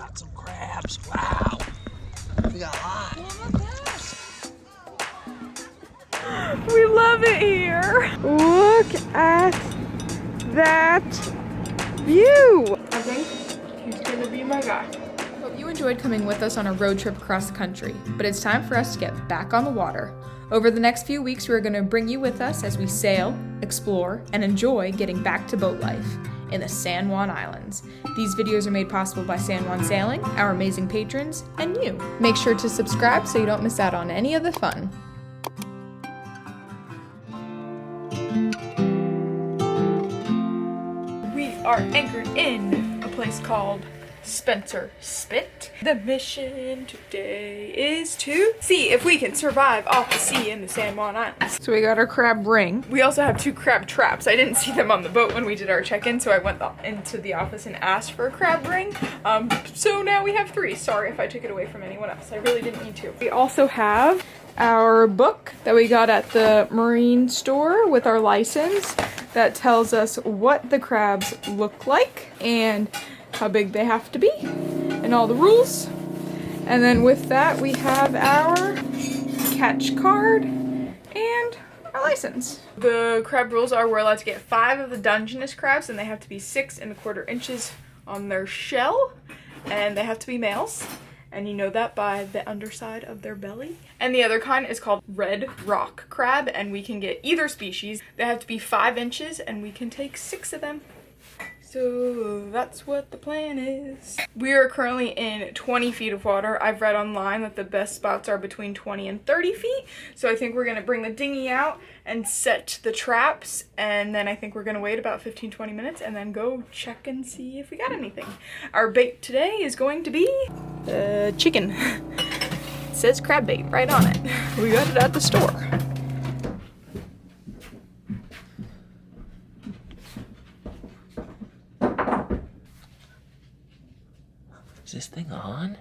Got some crabs. Wow. We got a lot. Oh my gosh. We love it here. Look at that view. I think he's gonna be my guy. Hope you enjoyed coming with us on a road trip across the country, but it's time for us to get back on the water. Over the next few weeks, we're going to bring you with us as we sail, explore, and enjoy getting back to boat life in the San Juan Islands. These videos are made possible by San Juan Sailing, our amazing patrons, and you. Make sure to subscribe so you don't miss out on any of the fun. We are anchored in a place called Spencer Spit. The mission today is to see if we can survive off the sea in the San Juan Islands. So we got our crab ring. We also have 2 crab traps. I didn't see them on the boat when we did our check-in, so I went into the office and asked for a crab ring. So now we have 3. Sorry if I took it away from anyone else. I really didn't need to. We also have our book that we got at the marine store with our license that tells us what the crabs look like and how big they have to be, and all the rules. And then with that, we have our catch card and our license. The crab rules are we're allowed to get 5 of the Dungeness crabs, and they have to be 6 1/4 inches on their shell, and they have to be males. And you know that by the underside of their belly. And the other kind is called red rock crab, and we can get either species. They have to be 5 inches, and we can take 6 of them. So that's what the plan is. We are currently in 20 feet of water. I've read online that the best spots are between 20 and 30 feet. So I think we're gonna bring the dinghy out and set the traps. And then I think we're gonna wait about 15-20 minutes and then go check and see if we got anything. Our bait today is going to be chicken. It says crab bait right on it. We got it at the store. Is this thing on?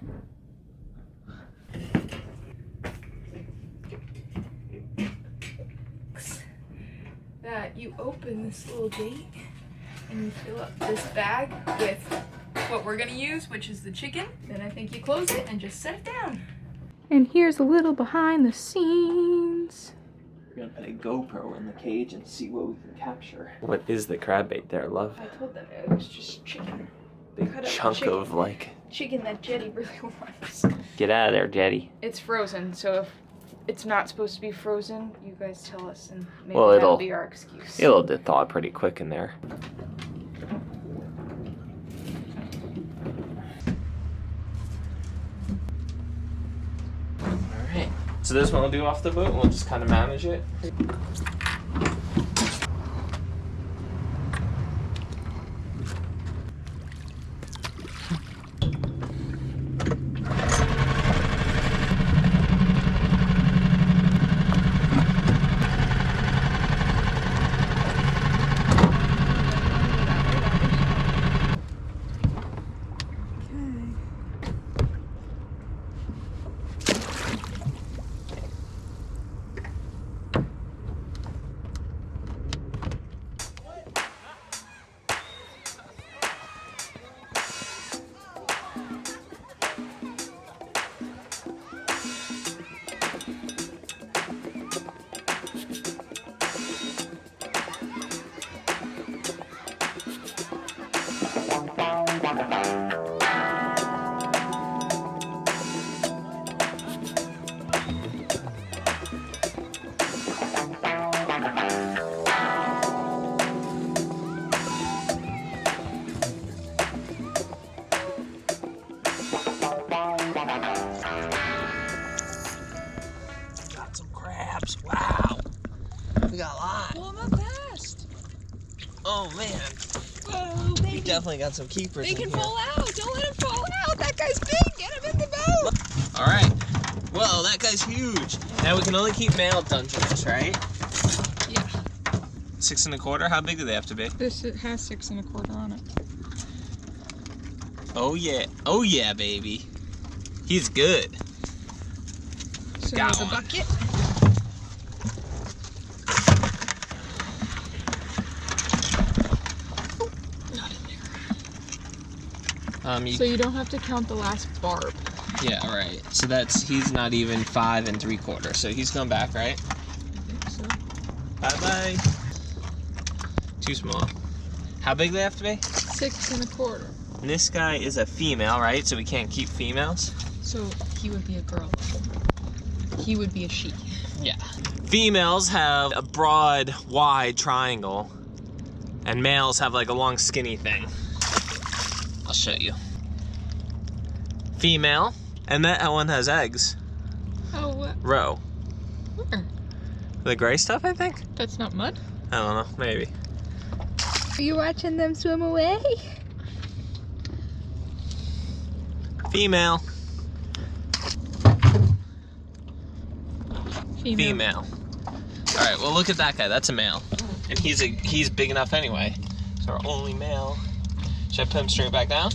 That you open this little gate and you fill up this bag with what we're gonna use, which is the chicken. Then I think you close it and just set it down. And here's a little behind the scenes. We're gonna put a GoPro in the cage and see what we can capture. What is the crab bait there, love? I told them it was just chicken. Big Cut up chunk chicken. of like. Chicken that Jetty really wants. Get out of there, Jetty. It's frozen, so if it's not supposed to be frozen, you guys tell us and maybe Well, that'll be our excuse. It'll thaw pretty quick in there. Alright. So this one we'll do off the boat and we'll just kind of manage it. Wow. We got a lot. Oh my gosh. Oh man. Oh, baby. We definitely got some keepers They in can here. fall out. Don't let him fall out. That guy's big. Get him in the boat. Alright. Whoa, that guy's huge. Now we can only keep male Dungeness, right? Yeah. 6 1/4? How big do they have to be? This has 6 1/4 on it. Oh yeah. Oh yeah, baby. He's good. So Got the one. bucket. So you don't have to count the last barb. Yeah, right. So he's not even 5 3/4. So he's going back, right? I think so. Bye-bye. Too small. How big do they have to be? 6 1/4. And this guy is a female, right? So we can't keep females? So he would be a girl. He would be a she. Yeah. Females have a broad, wide triangle, and males have like a long, skinny thing. I'll show you. Female, and that one has eggs. Oh, what? Row. Where? The gray stuff, I think? That's not mud? I don't know, maybe. Are you watching them swim away? Female. Female. All right, well look at that guy, that's a male. And he's big enough anyway. So our only male. Should I put him straight back down?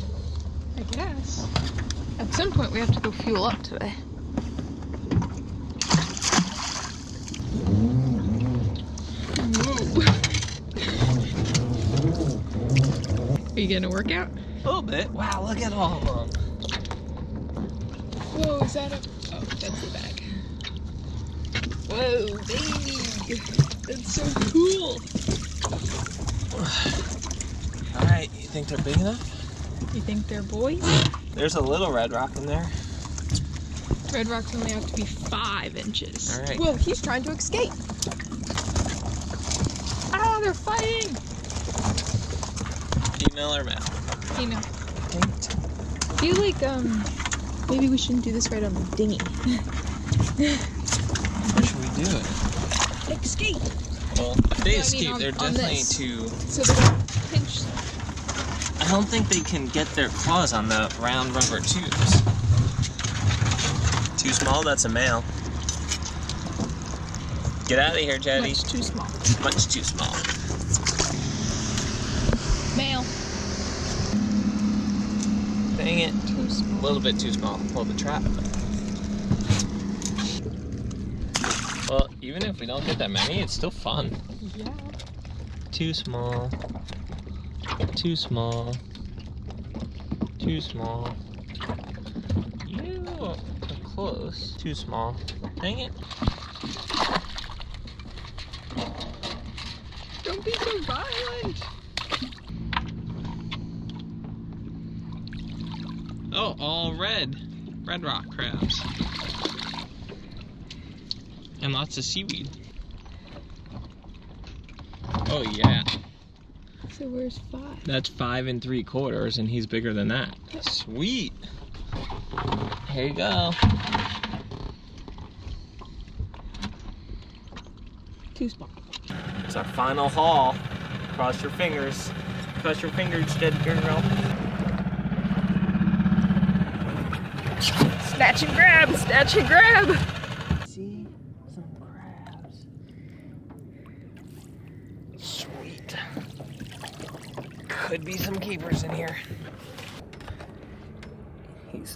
I guess. At some point we have to go fuel up today. Whoa. Are you getting a workout? A little bit. Wow, look at all of them. Whoa, is that a... Oh, that's the bag. Whoa, big! That's so cool! All right, you think they're big enough? You think they're boys? There's a little red rock in there. Red rocks only have to be 5 inches. All right. Whoa, he's trying to escape! Ah, they're fighting! Female or male? Female. I feel like, maybe we shouldn't do this right on the dinghy. Where should we do it? Escape! Well, if they No, I mean escape, on- they're on definitely this. too... So they're gonna pinch. I don't think they can get their claws on the round rubber tubes. Too small? That's a male. Get out of here, Jetty. Much too small. Much too small. Male. Dang it. Too A small. little bit too small. Pull the trap. Well, even if we don't get that many, it's still fun. Yeah. Too small. Too small. Too small. You are close. Too small. Dang it. Don't be so violent. Oh, all red. Red rock crabs. And lots of seaweed. Oh yeah. So where's 5? That's 5 3/4, and he's bigger than that. Sweet. Here you go. Too small. It's our final haul. Cross your fingers. Cross your fingers, dead girl. Snatch and grab! Snatch and grab! See some crabs. Sweet. Could be some keepers in here.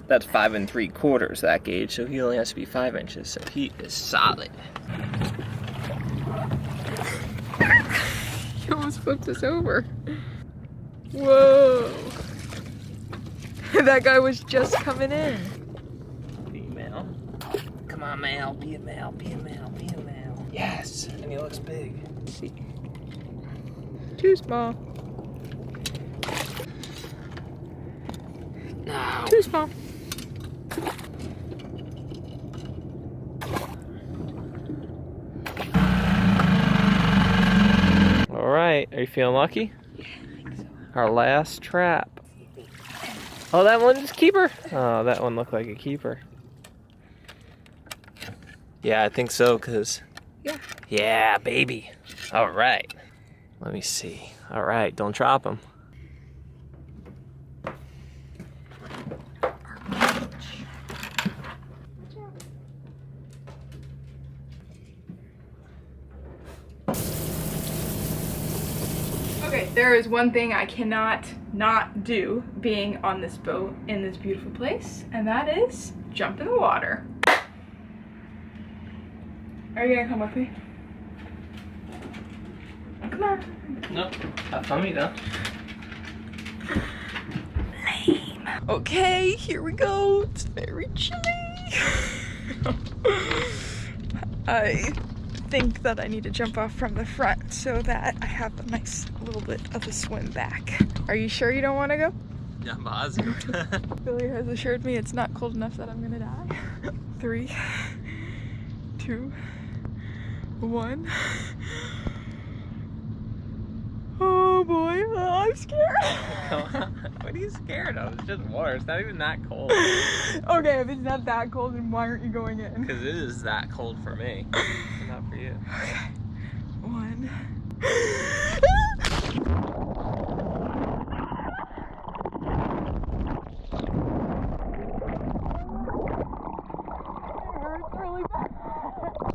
That's 5 3/4, that gauge, so he only has to be 5 inches, so he is solid. You almost flipped us over. Whoa! That guy was just coming in. Female. Come on, male. Be a male. Be a male. Be a male. Yes, and he looks big. Let's see. Too small. No. Too small. All right, are you feeling lucky? Yeah, I think so. Our last trap. Oh, that one's a keeper. Oh, that one looked like a keeper. Yeah, I think so, cause. Yeah. Yeah, baby. All right. Let me see. All right, don't drop him. Okay, there is one thing I cannot not do being on this boat in this beautiful place, and that is jump in the water. Are you gonna come with me? Come on. Nope. Have fun, though. Lame. Okay, here we go. It's very chilly. I think that I need to jump off from the front so that I have a nice little bit of a swim back. Are you sure you don't want to go? Yeah, positive. Billy has assured me it's not cold enough that I'm gonna die. 3, 2, 1. Oh boy, I'm scared. What are you scared of? It's just water. It's not even that cold. Okay, if it's not that cold, then why aren't you going in? Because it is that cold for me. Not for you. Okay. 1. Really bad.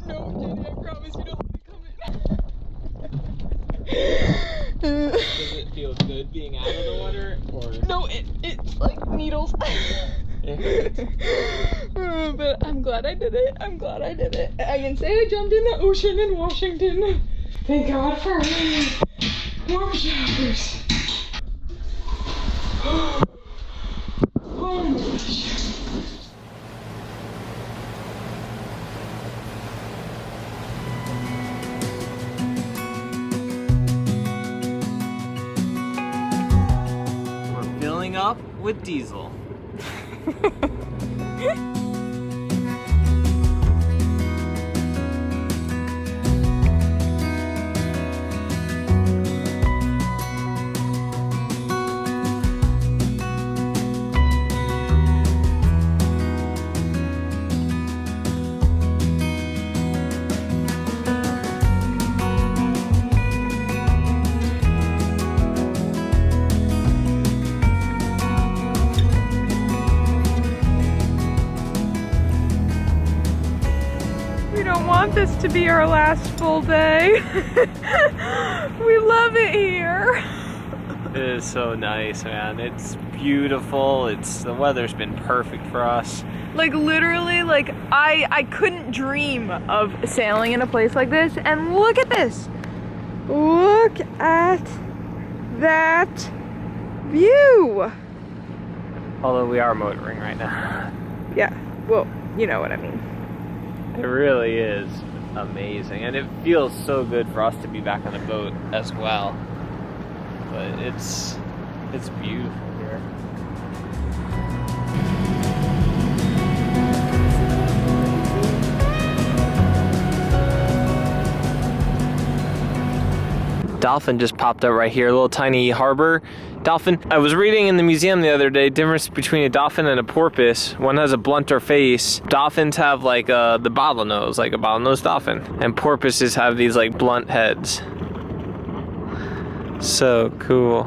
No, Jenny, I promise you don't want to come in. Does it feel good being out of the water, or? No, it's like needles. But I'm glad I did it. I'm glad I did it. I can say I jumped in the ocean in Washington. Thank God for warm showers. Oh my gosh. We're filling up with diesel. This to be our last full day. We love it here. It is so nice, man. It's beautiful. The weather's been perfect for us. Like literally, like I couldn't dream of sailing in a place like this. And look at this. Look at that view. Although we are motoring right now. Yeah, well, you know what I mean. It really is amazing, and it feels so good for us to be back on the boat as well. But it's beautiful here. Dolphin just popped up right here, a little tiny harbor. Dolphin. I was reading in the museum the other day, difference between a dolphin and a porpoise. One has a blunter face. Dolphins have like the bottlenose, like a bottlenose dolphin. And porpoises have these like blunt heads. So cool.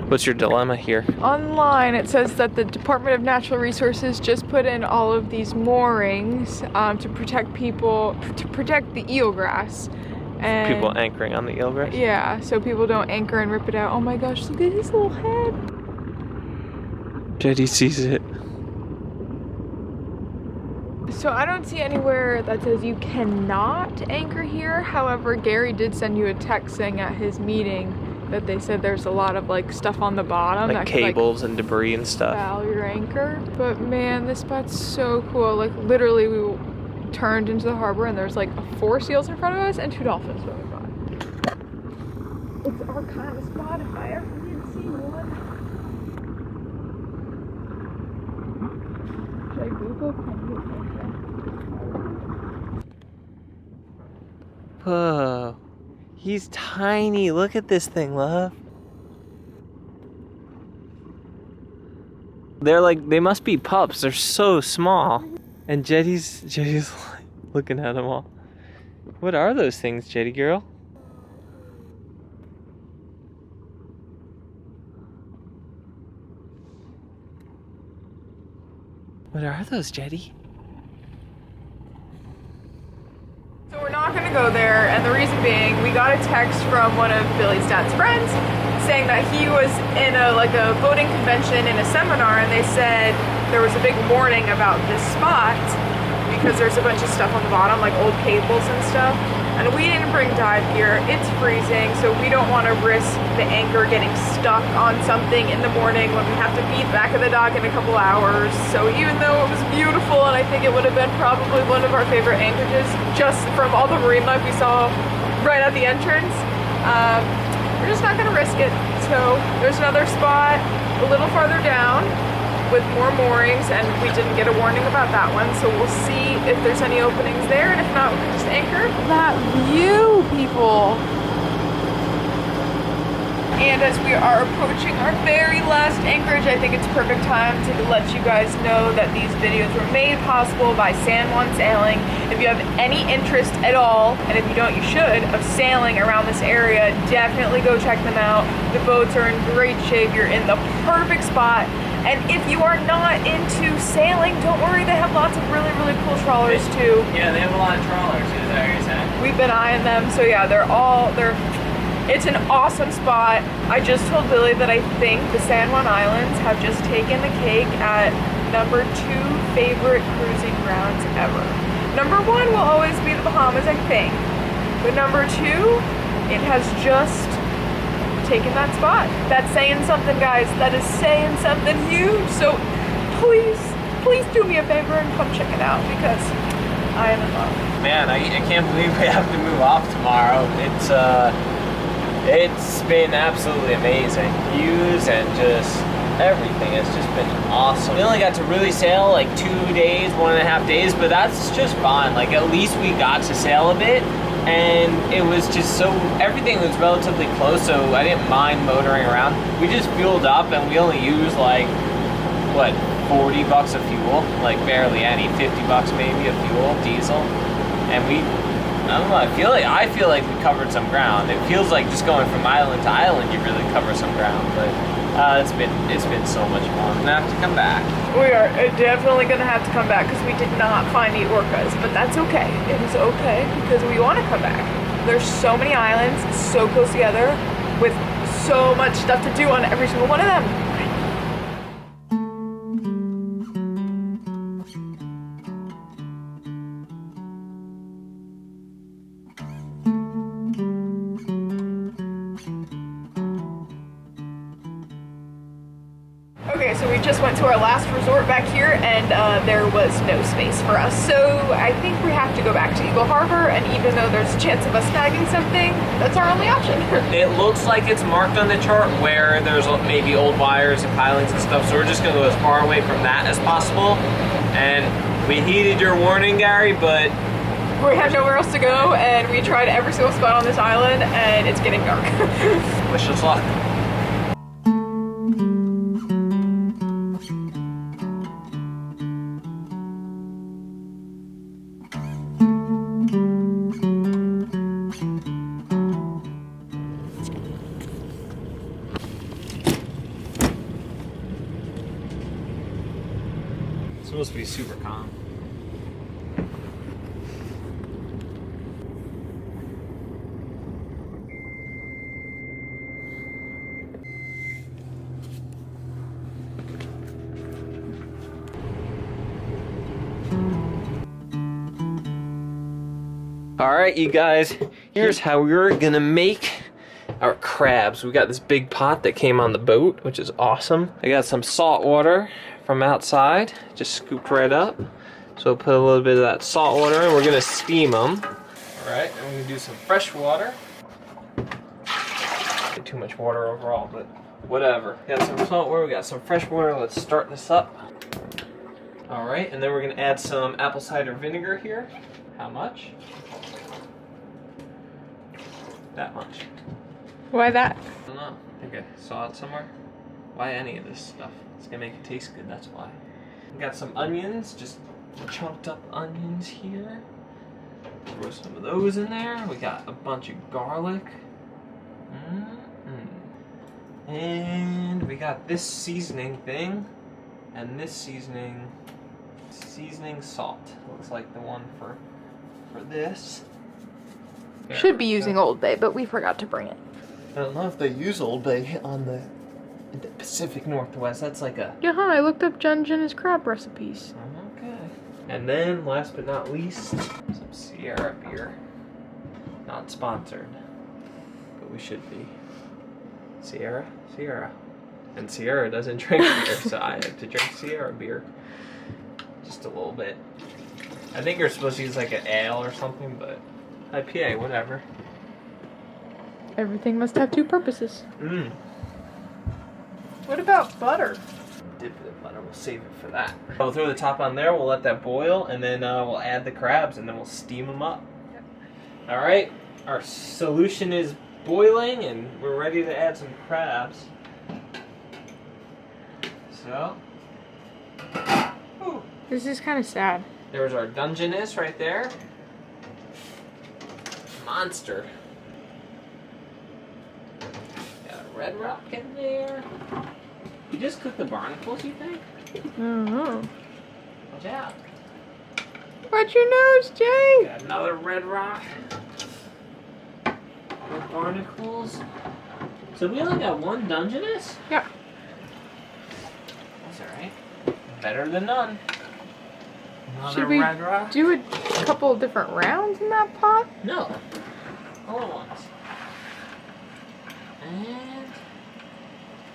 What's your dilemma here? Online, it says that the Department of Natural Resources just put in all of these moorings to protect people, to protect the eelgrass. And People anchoring on the eelgrass? yeah, so people don't anchor and rip it out. Oh my gosh, look at his little head. Jetty sees it. So I don't see anywhere that says you cannot anchor here. However, Gary did send you a text saying at his meeting that they said there's a lot of like stuff on the bottom, Like that cables could, and debris and stuff. foul your anchor. But man, this spot's so cool. Like literally we turned into the harbor and there's like 4 seals in front of us and 2 dolphins swimming by. It's our kind of spot if I ever did see one. Should I Google penguin anchor? Whoa. He's tiny. Look at this thing, love. They're like, they must be pups. They're so small. And Jetty's looking at them all. What are those things, Jetty girl? What are those, Jetty? So we're not gonna go there, and the reason being, we got a text from one of Billy's dad's friends saying that he was in a boating convention in a seminar, and they said there was a big warning about this spot because there's a bunch of stuff on the bottom, like old cables and stuff. And we didn't bring dive gear. It's freezing, so we don't want to risk the anchor getting stuck on something in the morning when we have to be back at the dock in a couple hours. So even though it was beautiful, and I think it would have been probably one of our favorite anchorages, just from all the marine life we saw right at the entrance, we're just not gonna risk it. So there's another spot a little farther down with more moorings, and we didn't get a warning about that one, so we'll see if there's any openings there, and if not, we can just anchor. That view, people! And as we are approaching our very last anchorage, I think it's a perfect time to let you guys know that these videos were made possible by San Juan Sailing. If you have any interest at all, and if you don't, you should, of sailing around this area, definitely go check them out. The boats are in great shape. You're in the perfect spot. And if you are not into sailing, don't worry, they have lots of really, really cool trawlers too. Yeah, they have a lot of trawlers, is that what you're saying? We've been eyeing them, so yeah, it's an awesome spot. I just told Billy that I think the San Juan Islands have just taken the cake at #2 favorite cruising grounds ever. #1 will always be the Bahamas, I think. But #2, it has just taking that spot. That's saying something, guys. That is saying something huge. So please do me a favor and come check it out, because I am in love. Man, I can't believe we have to move off tomorrow. It's been absolutely amazing. Views and just everything has just been awesome. We only got to really sail like 2 days, 1.5 days, but that's just fine. Like, at least we got to sail a bit. And it was just everything was relatively close, so I didn't mind motoring around. We just fueled up, and we only used like, what, 40 bucks of fuel? Like barely any, 50 bucks maybe of fuel, diesel. And I don't know, I feel like we covered some ground. It feels like just going from island to island, you really cover some ground, but it's been so much fun. I'm gonna have to come back. We are definitely gonna have to come back because we did not find the orcas, but that's okay. It is okay because we want to come back. There's so many islands so close together with so much stuff to do on every single one of them. Okay, so we just went to our last resort back here, and there was no space for us. So I think we have to go back to Eagle Harbor, and even though there's a chance of us snagging something, that's our only option. It looks like it's marked on the chart where there's maybe old wires and pilings and stuff, so we're just gonna go as far away from that as possible. And we heeded your warning, Gary, but we have nowhere else to go, and we tried every single spot on this island, and it's getting dark. wish us luck. It's supposed to be super calm. Alright, you guys, here's how we're gonna make our crabs. We got this big pot that came on the boat, which is awesome. I got some salt water from outside, just scooped right up. So we'll put a little bit of that salt water in. We're gonna steam them. Alright, and we're gonna do some fresh water. Too much water overall, but whatever. Got some salt water, we got some fresh water. Let's start this up. Alright, and then we're gonna add some apple cider vinegar here. How much? That much. Why that? I don't know. I think I saw it somewhere. Why any of this stuff? It's gonna make it taste good, that's why. We got some onions, just chunked up onions here. Throw some of those in there. We got a bunch of garlic. And we got this seasoning thing. And this seasoning salt. Looks like the one for this. There. Should be using Old Bay, but we forgot to bring it. I don't know if they use Old Bay in the Pacific Northwest. That's like a... Yeah, I looked up Jen Jen's crab recipes. Okay. And then, last but not least, some Sierra beer. Not sponsored, but we should be. Sierra? Sierra. And Sierra doesn't drink beer, so I have to drink Sierra beer. Just a little bit. I think you're supposed to use like an ale or something, but IPA, whatever. Everything must have two purposes. Mmm. What about butter? Dip it in butter, we'll save it for that. We'll throw the top on there, we'll let that boil, and then we'll add the crabs, and then we'll steam them up. Yep. Alright, our solution is boiling, and we're ready to add some crabs. So, whew. This is kind of sad. There's our Dungeness right there. Monster. Got a red rock in there. You just cook the barnacles, you think? I don't know. Watch out. Watch your nose, Jay! Got another red rock. With barnacles. So we only got one Dungeness? Yeah. That's alright. Better than none. Another Should we red rock. do a couple different rounds in that pot? No. All at once. And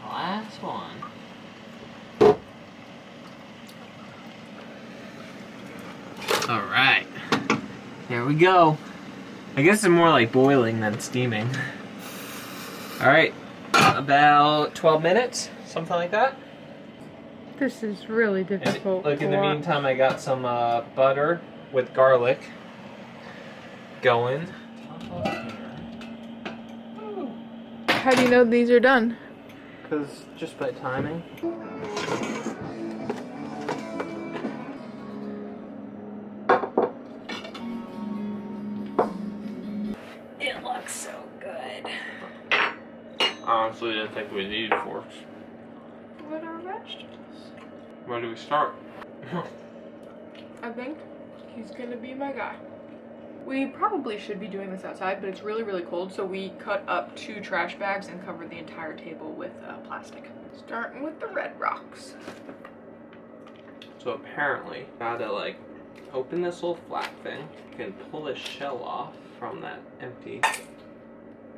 last one. Alright. There we go. I guess it's more like boiling than steaming. Alright. About 12 minutes, something like that. This is really And difficult. look, in to the watch. meantime, I got some butter with garlic going. How do you know these are done? Because just by timing. It looks so good. Honestly, I didn't think we needed forks. What are vegetables? Where do we start? I think he's gonna be my guy. We probably should be doing this outside, but it's really, really cold, so we cut up 2 trash bags and covered the entire table with plastic. Starting with the red rocks. So apparently, gotta like open this little flap thing. You can pull the shell off from that empty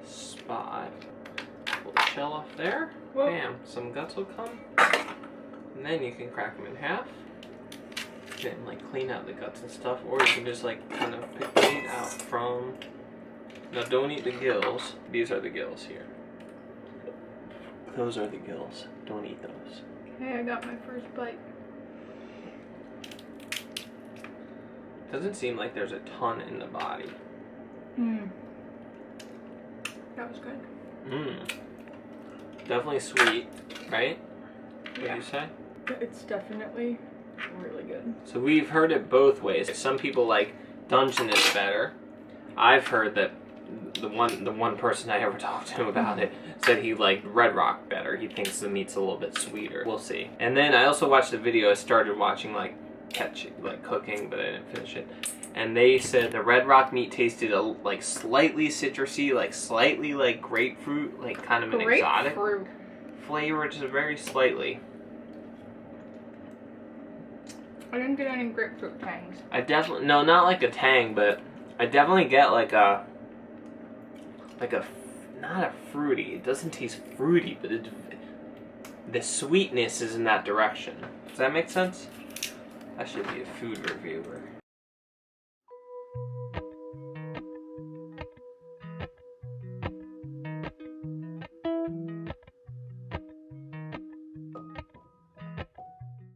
spot. Pull the shell off there. Whoa. Bam, some guts will come. And then you can crack them in half. And like clean out the guts and stuff, or you can just like kind of pick the meat out from. Now don't eat the gills. These are the gills here. Those are the gills. Don't eat those. Okay, I got my first bite. Doesn't seem like there's a ton in the body. That was good. Definitely sweet, right? What Yeah. do you say? It's definitely really good. So we've heard it both ways. Some people like Dungeness better. I've heard that the one person I ever talked to about it said he liked Red Rock better. He thinks the meat's a little bit sweeter. We'll see. And then I also watched the video. I started watching like cooking, but I didn't finish it. And they said the Red Rock meat tasted like slightly citrusy, like slightly like grapefruit, like kind of an exotic flavor, just very slightly. I didn't get any grapefruit tangs. I definitely, no, not like a tang, but I definitely get like a, not a fruity. It doesn't taste fruity, but the sweetness is in that direction. Does that make sense? I should be a food reviewer.